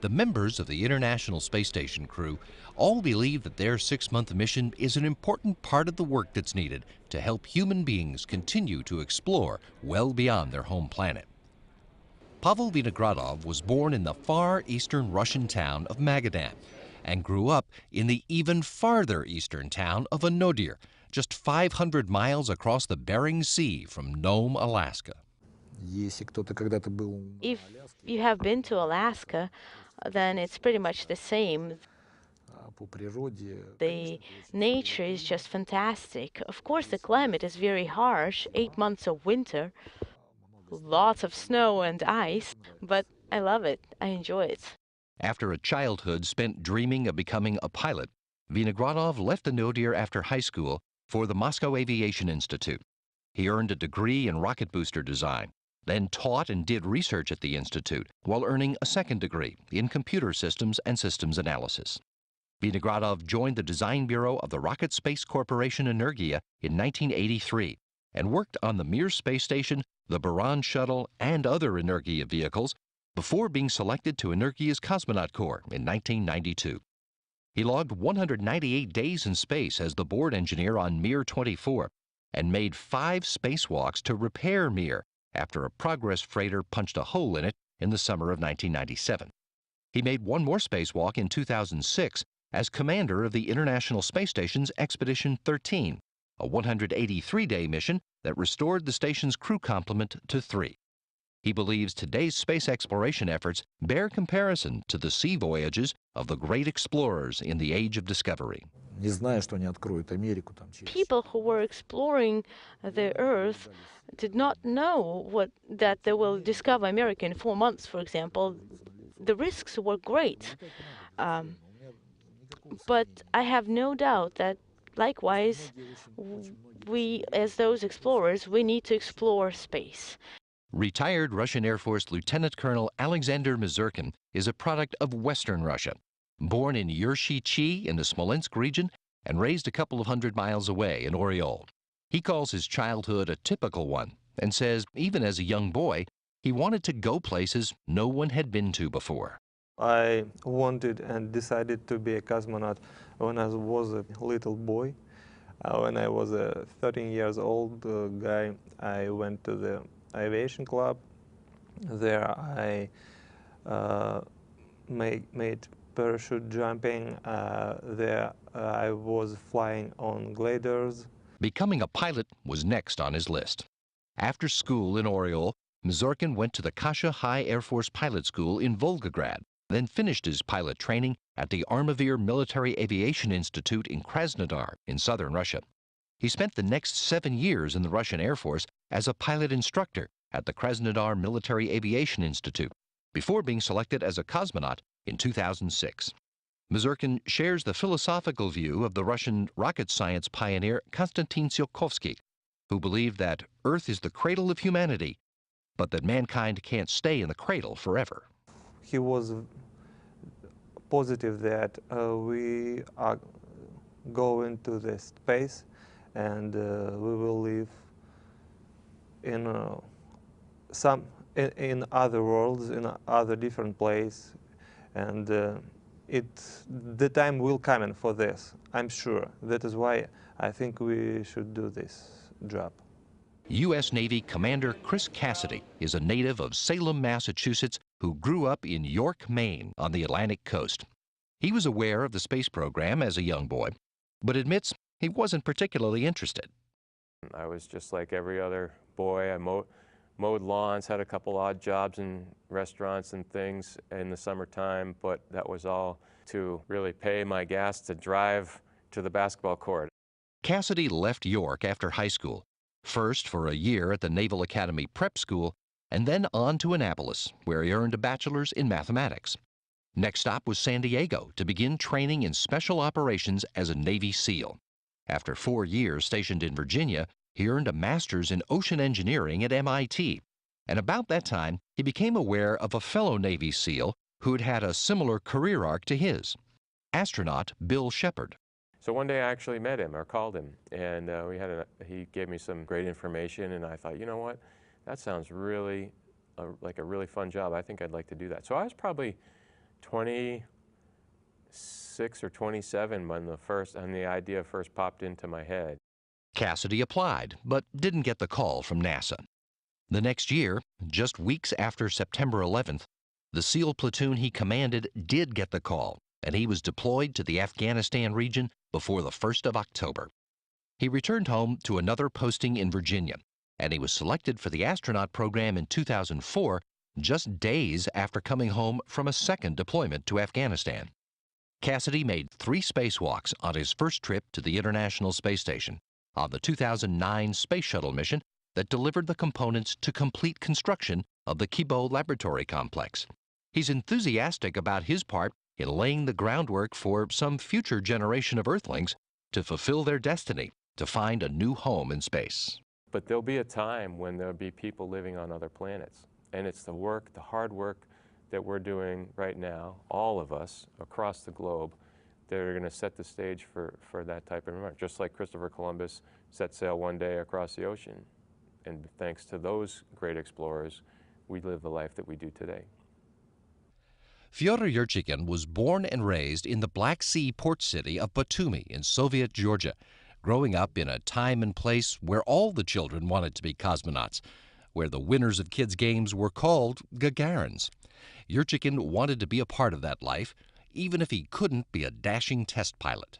The members of the International Space Station crew all believe that their 6-month mission is an important part of the work that's needed to help human beings continue to explore well beyond their home planet. Pavel Vinogradov was born in the far eastern Russian town of Magadan and grew up in the even farther eastern town of Vynodyr, just 500 miles across the Bering Sea from Nome, Alaska. If you have been to Alaska, then it's pretty much the same. The nature is just fantastic. Of course, the climate is very harsh, 8 months of winter, lots of snow and ice, but I love it. I enjoy it. After a childhood spent dreaming of becoming a pilot, Vinogradov left Vynodyr after high school for the Moscow Aviation Institute. He earned a degree in rocket booster design, then taught and did research at the institute while earning a second degree in computer systems and systems analysis. Vinogradov joined the design bureau of the Rocket Space Corporation Energia in 1983 and worked on the Mir space station, the Buran shuttle, and other Energia vehicles before being selected to Energia's Cosmonaut Corps in 1992. He logged 198 days in space as the board engineer on Mir 24 and made 5 spacewalks to repair Mir after a Progress freighter punched a hole in it in the summer of 1997. He made one more spacewalk in 2006 as commander of the International Space Station's Expedition 13, a 183-day mission that restored the station's crew complement to 3. He believes today's space exploration efforts bear comparison to the sea voyages of the great explorers in the Age of Discovery. People who were exploring the Earth did not know that they will discover America in 4 months, for example. The risks were great. But I have no doubt that, likewise, we, as those explorers, we need to explore space. Retired Russian Air Force Lieutenant Colonel Alexander Misurkin is a product of Western Russia, born in Yurchikhin in the Smolensk region and raised a couple of hundred miles away in Oryol. He calls his childhood a typical one and says even as a young boy, he wanted to go places no one had been to before. I wanted and decided to be a cosmonaut when I was a little boy. When I was a 13 years old guy, I went to the aviation club. There I made parachute jumping. There I was flying on gliders. Becoming a pilot was next on his list. After school in Oryol, Misurkin went to the Kasha High Air Force Pilot School in Volgograd, then finished his pilot training at the Armavir Military Aviation Institute in Krasnodar in southern Russia. He spent the next 7 years in the Russian Air Force as a pilot instructor at the Krasnodar Military Aviation Institute before being selected as a cosmonaut in 2006. Misurkin shares the philosophical view of the Russian rocket science pioneer Konstantin Tsiolkovsky, who believed that Earth is the cradle of humanity, but that mankind can't stay in the cradle forever. He was positive that we are going to the space and we will live in in other worlds, in other different places, and the time will come in for this, I'm sure. That is why I think we should do this job. U.S. Navy Commander Chris Cassidy is a native of Salem, Massachusetts, who grew up in York, Maine, on the Atlantic coast. He was aware of the space program as a young boy, but admits he wasn't particularly interested. I was just like every other boy. I mowed lawns, had a couple odd jobs in restaurants and things in the summertime, but that was all to really pay my gas to drive to the basketball court. Cassidy left York after high school, first for a year at the Naval Academy Prep School, and then on to Annapolis, where he earned a bachelor's in mathematics. Next stop was San Diego to begin training in special operations as a Navy SEAL. After 4 years stationed in Virginia, he earned a master's in ocean engineering at MIT. And about that time, he became aware of a fellow Navy SEAL who'd had a similar career arc to his, astronaut Bill Shepard. So one day I actually met him or called him, and he gave me some great information, and I thought, you know what, that sounds really like a really fun job. I think I'd like to do that. So I was probably 26 or 27 when the idea first popped into my head. Cassidy applied, but didn't get the call from NASA. The next year, just weeks after September 11th, the SEAL platoon he commanded did get the call, and he was deployed to the Afghanistan region before the 1st of October. He returned home to another posting in Virginia, and he was selected for the astronaut program in 2004, just days after coming home from a second deployment to Afghanistan. Cassidy made 3 spacewalks on his first trip to the International Space Station on the 2009 Space Shuttle mission that delivered the components to complete construction of the Kibo Laboratory Complex. He's enthusiastic about his part in laying the groundwork for some future generation of Earthlings to fulfill their destiny to find a new home in space. But there'll be a time when there'll be people living on other planets. And it's the work, the hard work that we're doing right now, all of us across the globe, that are going to set the stage for that type of environment. Just like Christopher Columbus set sail one day across the ocean. And thanks to those great explorers, we live the life that we do today. Fyodor Yurchikhin was born and raised in the Black Sea port city of Batumi in Soviet Georgia, growing up in a time and place where all the children wanted to be cosmonauts, where the winners of kids' games were called Gagarins. Yurchikhin wanted to be a part of that life, even if he couldn't be a dashing test pilot.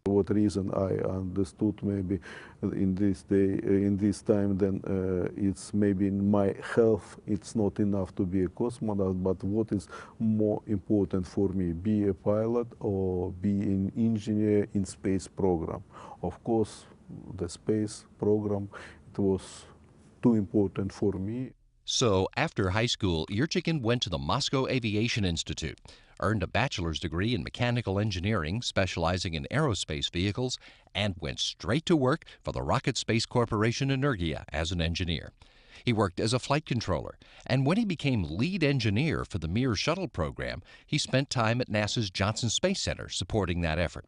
What reason I understood maybe in this time, then it's maybe in my health, it's not enough to be a cosmonaut, but what is more important for me, be a pilot or be an engineer in space program. Of course, the space program, it was too important for me. So after high school, Yurchikhin went to the Moscow Aviation Institute, earned a bachelor's degree in mechanical engineering, specializing in aerospace vehicles, and went straight to work for the Rocket Space Corporation Energia as an engineer. He worked as a flight controller, and when he became lead engineer for the Mir shuttle program, he spent time at NASA's Johnson Space Center supporting that effort.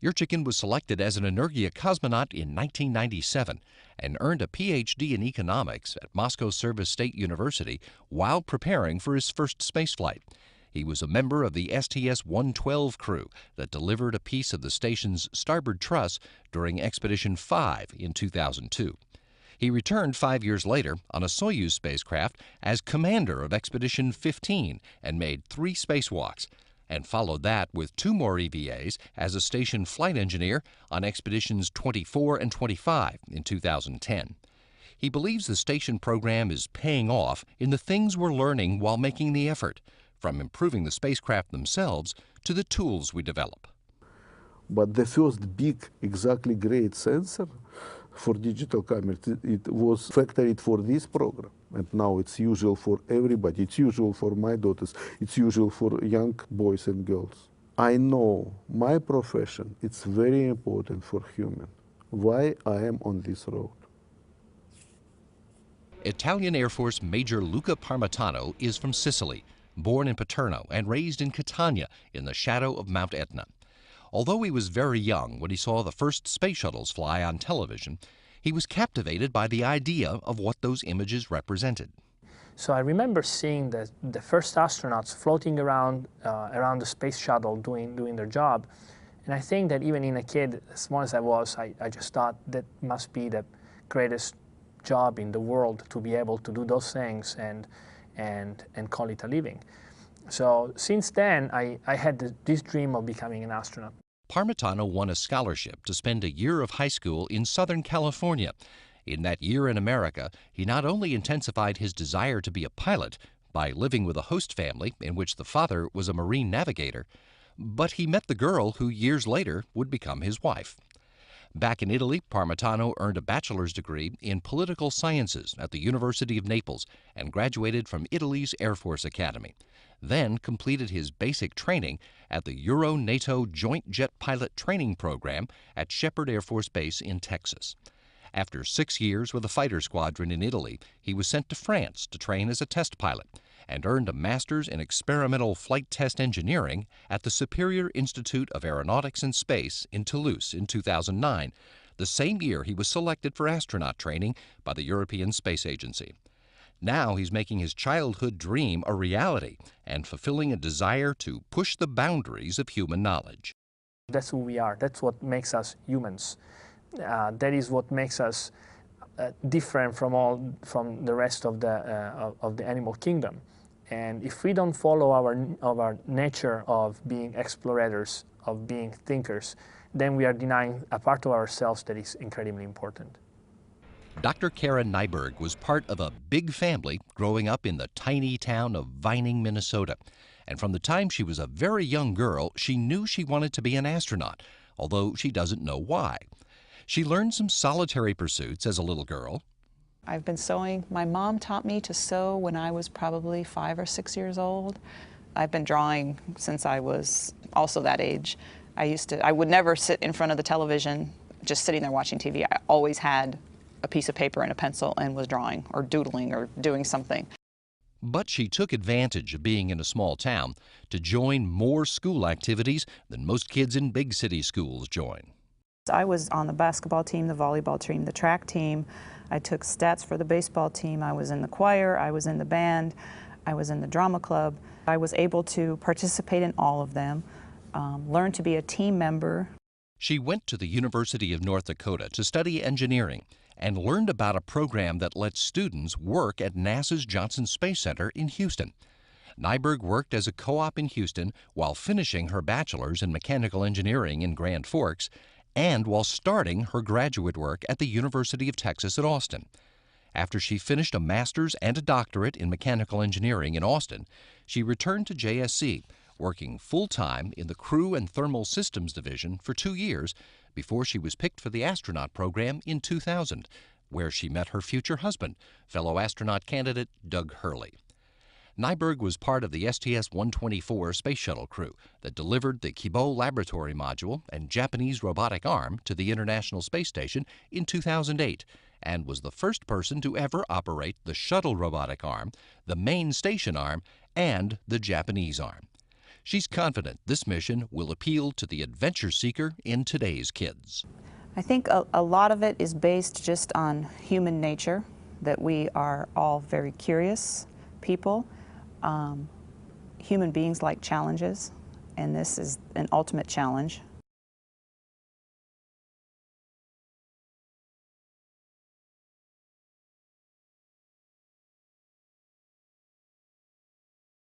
Yurchikhin was selected as an Energia cosmonaut in 1997 and earned a Ph.D. in economics at Moscow Service State University while preparing for his first spaceflight. He was a member of the STS-112 crew that delivered a piece of the station's starboard truss during Expedition 5 in 2002. He returned 5 years later on a Soyuz spacecraft as commander of Expedition 15 and made 3 spacewalks, and followed that with 2 more EVAs as a station flight engineer on Expeditions 24 and 25 in 2010. He believes the station program is paying off in the things we're learning while making the effort, from improving the spacecraft themselves to the tools we develop. But the first big, exactly great sensor for digital cameras, it was factored for this program. And now it's usual for everybody. It's usual for my daughters. It's usual for young boys and girls. I know my profession, it's very important for human. Why I am on this road. Italian Air Force Major Luca Parmitano is from Sicily, born in Paterno and raised in Catania in the shadow of Mount Etna. Although he was very young when he saw the first space shuttles fly on television, he was captivated by the idea of what those images represented. So I remember seeing the first astronauts floating around the space shuttle doing their job. And I think that even in a kid, as small as I was, I just thought that must be the greatest job in the world to be able to do those things and call it a living. So since then, I had this dream of becoming an astronaut. Parmitano won a scholarship to spend a year of high school in Southern California. In that year in America, he not only intensified his desire to be a pilot by living with a host family in which the father was a marine navigator, but he met the girl who years later would become his wife. Back in Italy, Parmitano earned a bachelor's degree in political sciences at the University of Naples and graduated from Italy's Air Force Academy. Then completed his basic training at the Euro-NATO Joint Jet Pilot Training Program at Shepherd Air Force Base in Texas. After 6 years with a fighter squadron in Italy, he was sent to France to train as a test pilot and earned a master's in experimental flight test engineering at the Superior Institute of Aeronautics and Space in Toulouse in 2009, the same year he was selected for astronaut training by the European Space Agency. Now he's making his childhood dream a reality and fulfilling a desire to push the boundaries of human knowledge. That's who we are. That's what makes us humans. That is what makes us different from the rest of the animal kingdom. And if we don't follow our nature of being explorators, of being thinkers, then we are denying a part of ourselves that is incredibly important. Dr. Karen Nyberg was part of a big family growing up in the tiny town of Vining, Minnesota. And from the time she was a very young girl, she knew she wanted to be an astronaut, although she doesn't know why. She learned some solitary pursuits as a little girl. I've been sewing. My mom taught me to sew when I was probably 5 or 6 years old. I've been drawing since I was also that age. I would never sit in front of the television just sitting there watching TV. I always had a piece of paper and a pencil and was drawing or doodling or doing something. But she took advantage of being in a small town to join more school activities than most kids in big city schools join. I was on the basketball team, the volleyball team, the track team. I took stats for the baseball team. I was in the choir. I was in the band. I was in the drama club. I was able to participate in all of them, learn to be a team member. She went to the University of North Dakota to study engineering and learned about a program that lets students work at NASA's Johnson Space Center in Houston. Nyberg worked as a co-op in Houston while finishing her bachelor's in mechanical engineering in Grand Forks and while starting her graduate work at the University of Texas at Austin. After she finished a master's and a doctorate in mechanical engineering in Austin, she returned to JSC, working full-time in the Crew and Thermal Systems Division for 2 years before she was picked for the astronaut program in 2000, where she met her future husband, fellow astronaut candidate Doug Hurley. Nyberg was part of the STS-124 space shuttle crew that delivered the Kibo laboratory module and Japanese robotic arm to the International Space Station in 2008 and was the first person to ever operate the shuttle robotic arm, the main station arm, and the Japanese arm. She's confident this mission will appeal to the adventure seeker in today's kids. I think a lot of it is based just on human nature, that we are all very curious people. Human beings like challenges, and this is an ultimate challenge